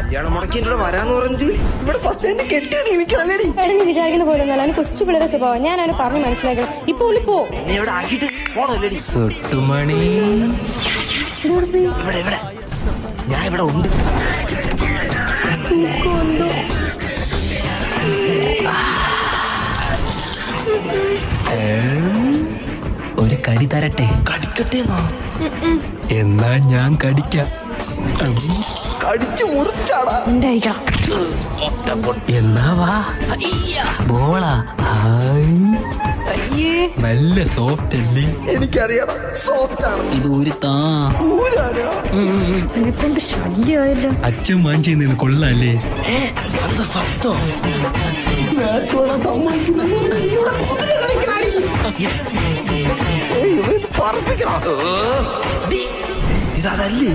കല്യാണം മുടക്കി ഇവിടെ വരാന്ന് പറഞ്ഞിട്ട് ഇവിടെ ഫസ്റ്റ് എന്നെ കെട്ടിയത് എനിക്കല്ലേടി. നീ വിചാരിക്കുന്ന പോലെ ഒന്നല്ല, അവന് കൊച്ചു പിള്ളേരെ സ്വഭാവം. ഞാൻ അവനെ പറഞ്ഞ് മനസ്സിലാക്കണം. ഇപ്പൊ പോ. നീ ഇവിടെ ആക്കിയിട്ട് പോണല്ലേടി. സുട്ടുമണി ഇവിടെ ഇവിടെ ഞാൻ ഇവിടെ ഉണ്ട്. ഒരു കടി തരട്ടെ? കടിക്കട്ടെ എന്നാ ഞാൻ കടിക്കാം. കടിച്ചു മുറിച്ചാടാ. എന്നാ വാ. ബോളാ. നല്ല സോഫ്റ്റ് അല്ലേ? എനിക്കറിയാം സോഫ്റ്റ് ആണ്. ഇത് ഒരു താ ശല്യമായല്ലോ. അച്ഛൻ വാങ്ങിച്ചു കൊള്ളാല്ലേ? അത് സത്യം. പറപ്പിക്കണം. ഇതല്ലേ